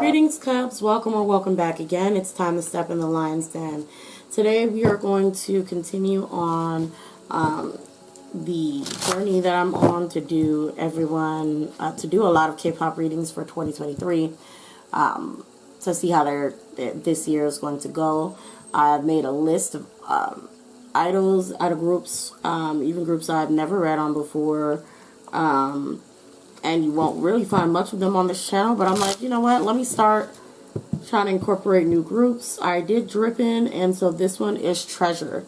Greetings, Cubs. Welcome or welcome back again. It's time to step in the lion's den. Today we are going to continue on the journey that I'm on to do a lot of K-pop readings for 2023 to see how this year is going to go. I've made a list of idol groups, even groups I've never read on before. And you won't really find much of them on this channel, but I'm like, you know what, let me start trying to incorporate new groups. I did drip in, and so this one is Treasure.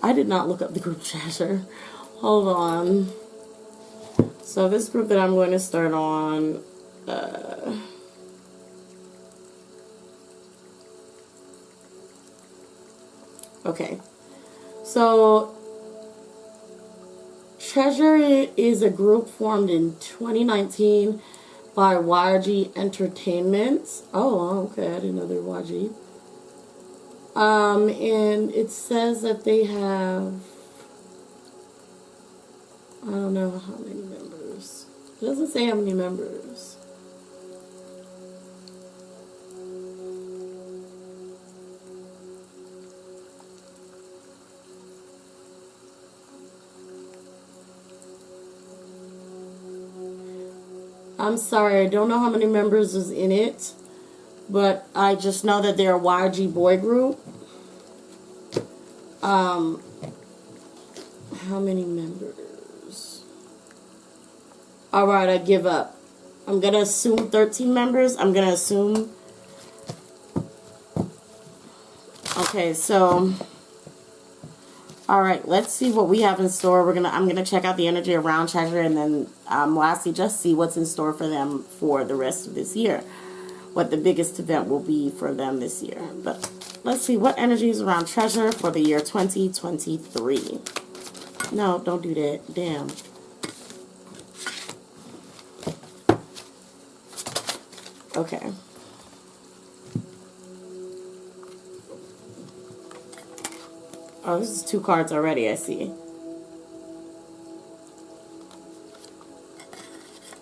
I did not look up the group Treasure. Hold on. So this group that I'm going to start on, okay, so Treasure is a group formed in 2019 by YG Entertainment. Oh, okay, I didn't know they were YG. And it says that they have, I don't know how many members. It doesn't say how many members. I'm sorry, I don't know how many members is in it, but I just know that they're a YG boy group. How many members? Alright, I give up. I'm gonna assume 13 members. I'm gonna assume. Okay, so alright, let's see what we have in store. I'm gonna check out the energy around Treasure, and then lastly just see what's in store for them for the rest of this year. What the biggest event will be for them this year. But let's see what energy is around Treasure for the year 2023. No, don't do that. Damn. Okay. Oh, this is 2 cards already, I see.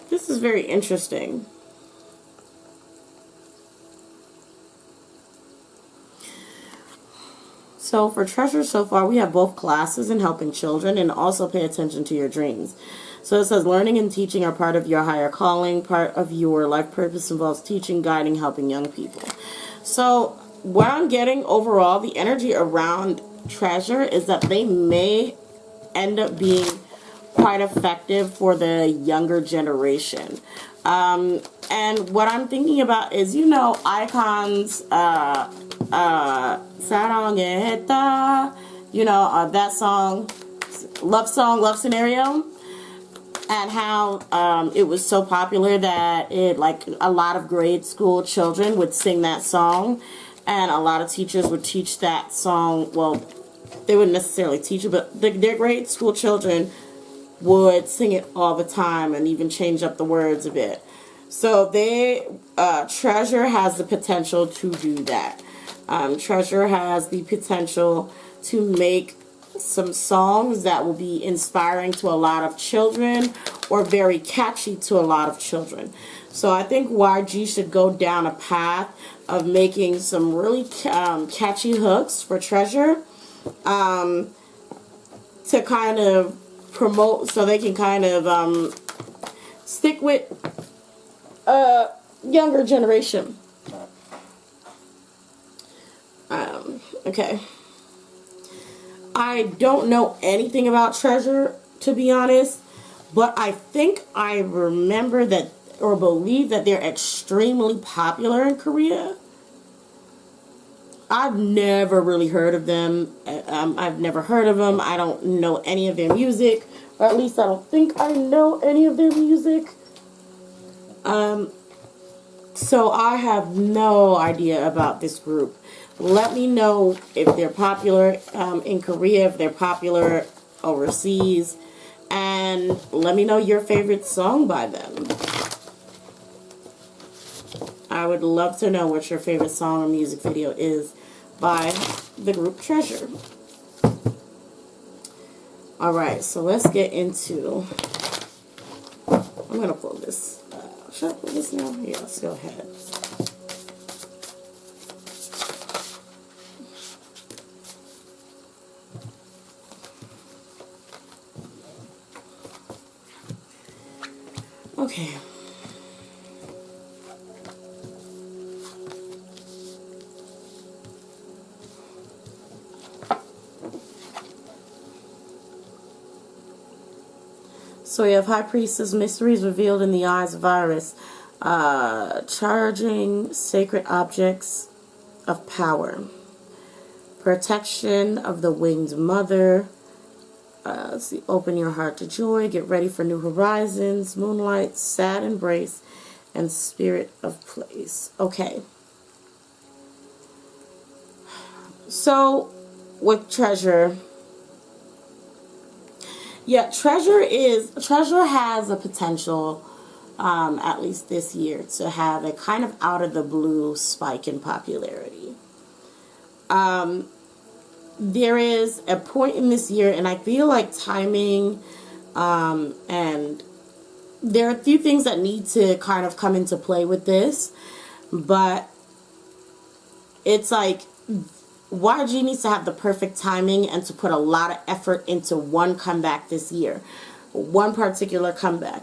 This is very interesting. So for Treasure so far, we have both classes in helping children and also pay attention to your dreams. So it says learning and teaching are part of your higher calling. Part of your life purpose involves teaching, guiding, helping young people. So what I'm getting overall, the energy around Treasure is that they may end up being quite effective for the younger generation. And what I'm thinking about is, you know, Icon's 사랑했다, you know, that song, Love Scenario, and how it was so popular that a lot of grade school children would sing that song, and a lot of teachers would teach that song. Well, they wouldn't necessarily teach it, but their grade school children would sing it all the time and even change up the words a bit. So Treasure has the potential to do that. Treasure has the potential to make some songs that will be inspiring to a lot of children or very catchy to a lot of children. So I think YG should go down a path of making some really catchy hooks for Treasure to kind of promote, so they can kind of stick with younger generation. Okay. I don't know anything about Treasure, to be honest, but I think I remember that or believe that they're extremely popular in Korea. I've never really heard of them. I've never heard of them. I don't know any of their music, or at least I don't think I know any of their music. So I have no idea about this group. Let me know if they're popular in Korea, if they're popular overseas, and let me know your favorite song by them. I would love to know what your favorite song or music video is by the group Treasure. Alright, so let's get into, I'm going to pull this. Should I pull this now? Yeah, let's go ahead. Okay. So we have High Priestess, mysteries revealed in the eyes of Iris, charging sacred objects of power, protection of the winged mother. Let's see, open your heart to joy, get ready for new horizons, moonlight, sad embrace, and spirit of place. Okay. So with treasure, yeah, treasure has a potential, at least this year, to have a kind of out of the blue spike in popularity. There is a point in this year, and I feel like timing, and there are a few things that need to kind of come into play with this, but it's like YG needs to have the perfect timing and to put a lot of effort into one comeback this year. One particular comeback.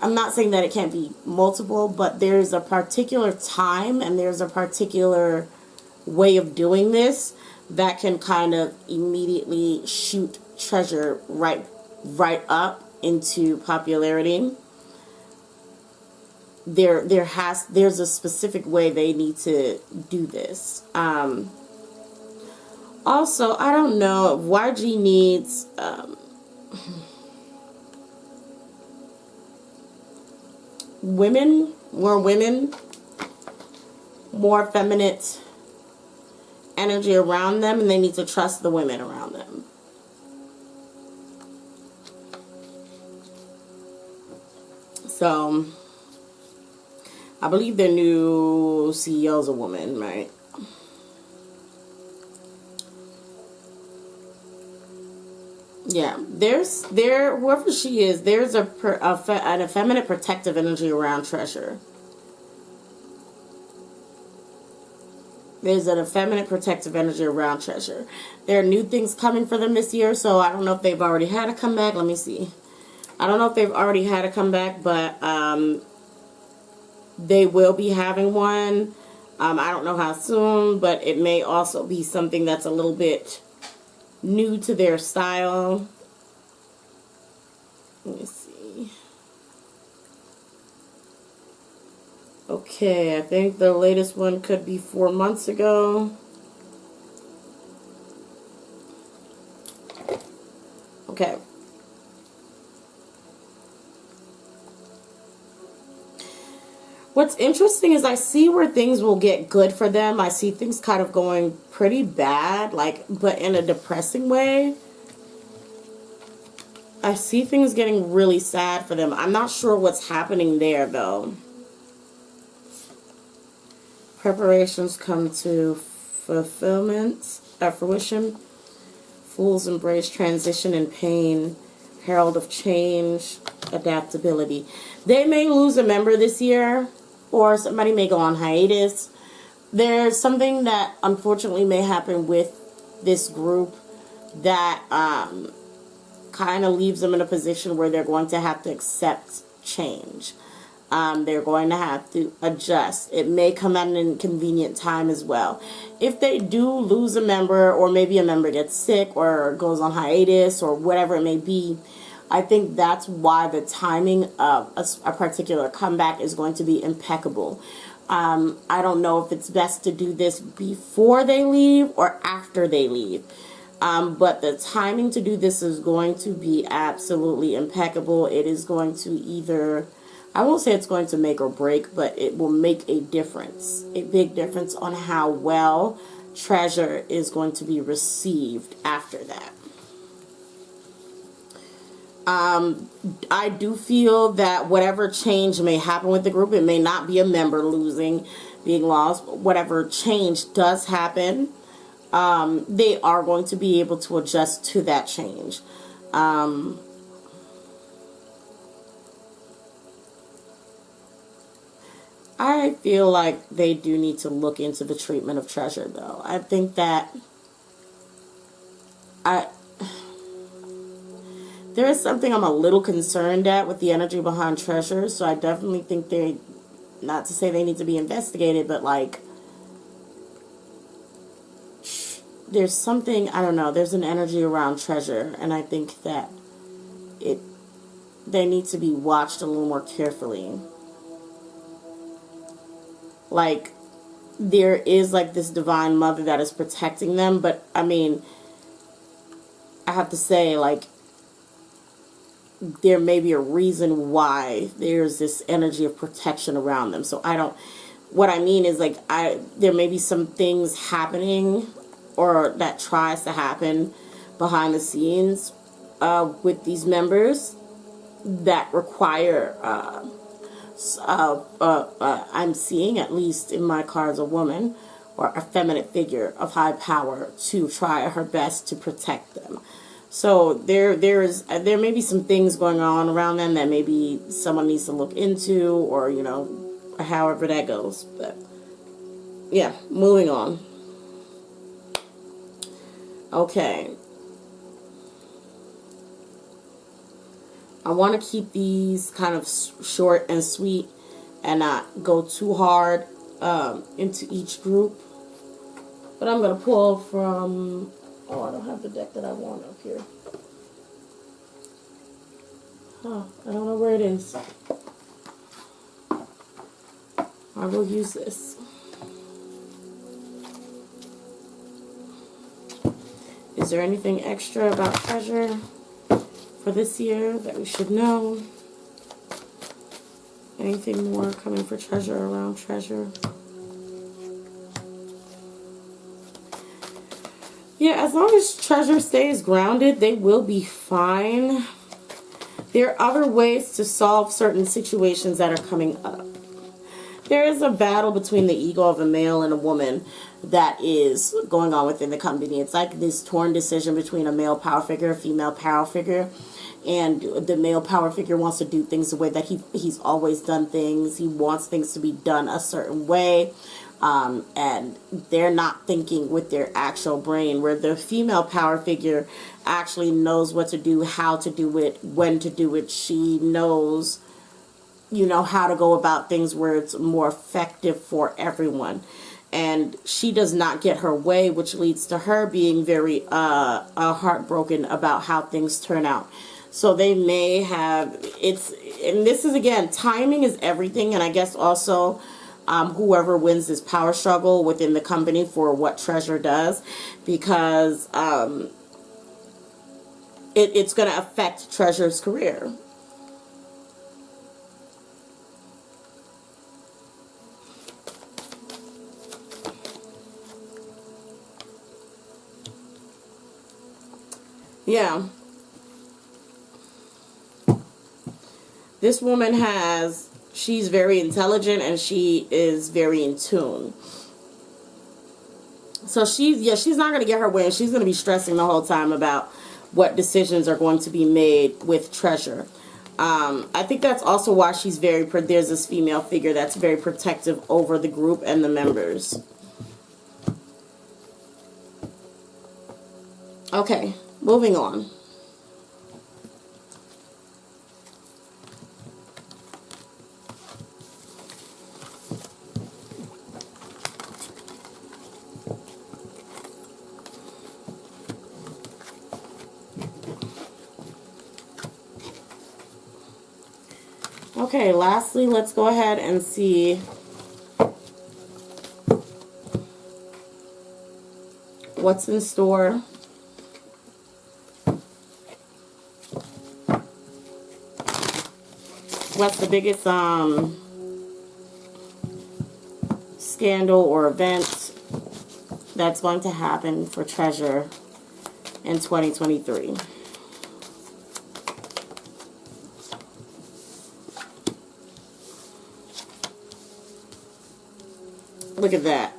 I'm not saying that it can't be multiple, but there's a particular time and there's a particular way of doing this that can kind of immediately shoot treasure right up into popularity. There's a specific way they need to do this. Also, I don't know if YG needs more feminine energy around them, and they need to trust the women around them. So, I believe their new CEO is a woman, right? Yeah, whoever she is, there's an effeminate protective energy around treasure. There's an effeminate protective energy around treasure. There are new things coming for them this year, so I don't know if they've already had a comeback. Let me see. I don't know if they've already had a comeback, but they will be having one. I don't know how soon, but it may also be something that's a little bit new to their style. Let me see. Okay, I think the latest one could be 4 months ago. Okay. What's interesting is I see where things will get good for them. I see things kind of going pretty bad, but in a depressing way. I see things getting really sad for them. I'm not sure what's happening there, though. Preparations come to fruition. Fools embrace transition and pain. Herald of change, adaptability. They may lose a member this year, or somebody may go on hiatus. There's something that unfortunately may happen with this group that kind of leaves them in a position where they're going to have to accept change. They're going to have to adjust. It may come at an inconvenient time as well. If they do lose a member, or maybe a member gets sick or goes on hiatus or whatever it may be, I think that's why the timing of a particular comeback is going to be impeccable. I don't know if it's best to do this before they leave or after they leave. But the timing to do this is going to be absolutely impeccable. It is going to either, I won't say it's going to make or break, but it will make a difference. A big difference on how well treasure is going to be received after that. I do feel that whatever change may happen with the group, it may not be a member being lost, but whatever change does happen, they are going to be able to adjust to that change. I feel like they do need to look into the treatment of treasure, though. I think that There is something I'm a little concerned at with the energy behind Treasure, so I definitely think they, not to say they need to be investigated, but like, there's something, I don't know, there's an energy around Treasure, and I think that they need to be watched a little more carefully. Like, there is like this divine mother that is protecting them, but I mean, I have to say, like, there may be a reason why there's this energy of protection around them. So I don't, what I mean is like, there may be some things happening or that tries to happen behind the scenes with these members that require, I'm seeing, at least in my cards, a woman or a feminine figure of high power to try her best to protect them. So there may be some things going on around them that maybe someone needs to look into, or, you know, however that goes. But yeah, moving on. Okay. I want to keep these kind of short and sweet and not go too hard into each group. But I'm going to pull from... Oh, I don't have the deck that I want up here. Huh, I don't know where it is. I will use this. Is there anything extra about Treasure for this year that we should know? Anything more coming for Treasure around Treasure? Yeah, as long as Treasure stays grounded, they will be fine. There are other ways to solve certain situations that are coming up. There is a battle between the ego of a male and a woman that is going on within the company. It's like this torn decision between a male power figure, a female power figure. And the male power figure wants to do things the way that he's always done things. He wants things to be done a certain way. And they're not thinking with their actual brain, where the female power figure actually knows what to do, how to do it, when to do it. She knows, you know, how to go about things where it's more effective for everyone. And she does not get her way, which leads to her being very heartbroken about how things turn out. So they may have, and this is, again, timing is everything. And I guess also whoever wins this power struggle within the company for what Treasure does, because it's going to affect Treasure's career. Yeah. This woman she's very intelligent and she is very in tune. So she's not going to get her way, and she's going to be stressing the whole time about what decisions are going to be made with Treasure. I think that's also why there's this female figure that's very protective over the group and the members. Okay, moving on. Okay, lastly, let's go ahead and see what's in store what's the biggest scandal or event that's going to happen for Treasure in 2023. Look at that.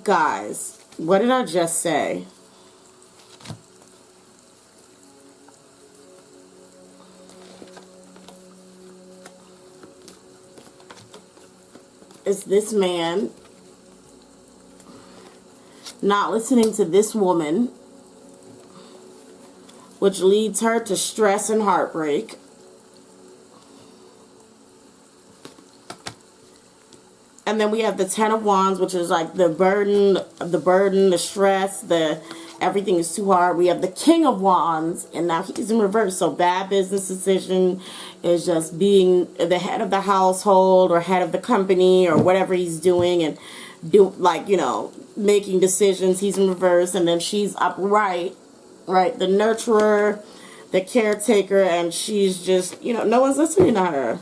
Guys, what did I just say? Is this man not listening to this woman which leads her to stress and heartbreak. And then we have the Ten of Wands, which is like the burden, the stress, everything is too hard. We have the King of Wands, and now he's in reverse. So bad business decision is just being the head of the household or head of the company or whatever he's doing, and making decisions. He's in reverse, and then she's upright, right? The nurturer, the caretaker, and she's just, no one's listening to her.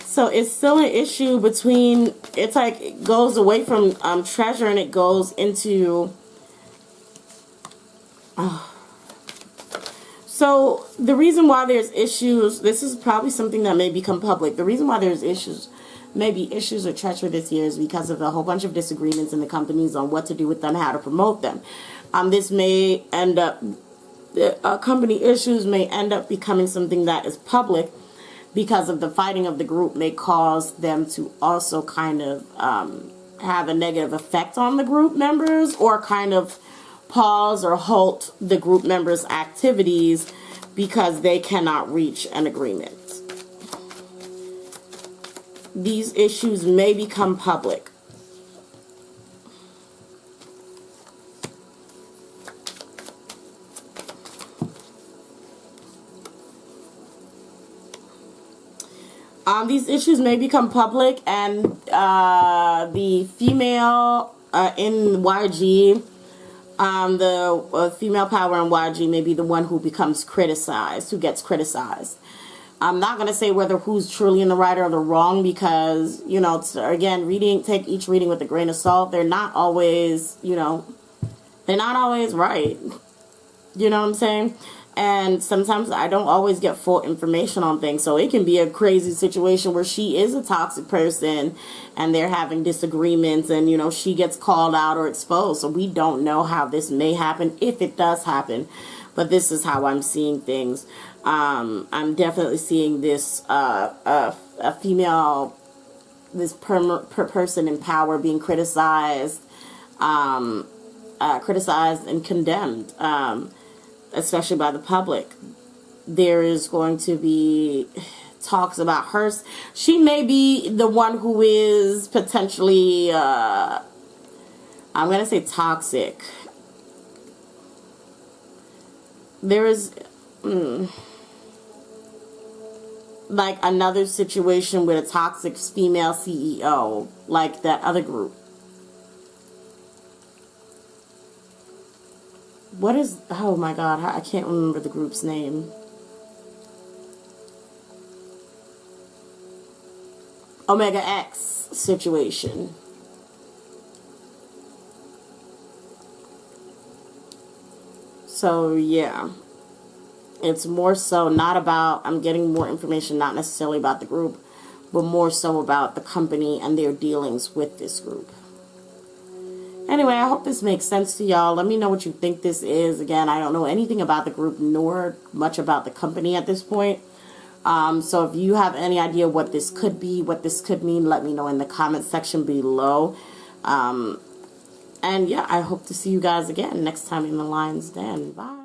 So it's still an issue between, it's like it goes away from treasure and it goes into, so the reason why there's issues, this is probably something that may become public. The reason why there's issues, maybe issues with treasure this year, is because of a whole bunch of disagreements in the companies on what to do with them, how to promote them. This may end up, company issues may end up becoming something that is public, because of the fighting of the group may cause them to also kind of have a negative effect on the group members, or kind of pause or halt the group members' activities because they cannot reach an agreement. These issues may become public. These issues may become public, and the female in YG, the female power in YG may be the one who becomes criticized, who gets criticized. I'm not going to say whether who's truly in the right or the wrong, because, again, take each reading with a grain of salt. They're not always, they're not always right. You know what I'm saying? And sometimes I don't always get full information on things. So it can be a crazy situation where she is a toxic person and they're having disagreements, and, she gets called out or exposed. So we don't know how this may happen, if it does happen. But this is how I'm seeing things. I'm definitely seeing this, a female, this person in power being criticized, criticized and condemned, especially by the public. There is going to be talks about her. She may be the one who is potentially, I'm going to say toxic. There is, like another situation with a toxic female CEO, like that other group. What is, oh my God, I can't remember the group's name. Omega X situation. So, yeah. It's more so not about, I'm getting more information, not necessarily about the group, but more so about the company and their dealings with this group. Anyway, I hope this makes sense to y'all. Let me know what you think this is. Again, I don't know anything about the group nor much about the company at this point. So if you have any idea what this could be, what this could mean, let me know in the comment section below. And yeah, I hope to see you guys again next time in the Lion's Den. Bye.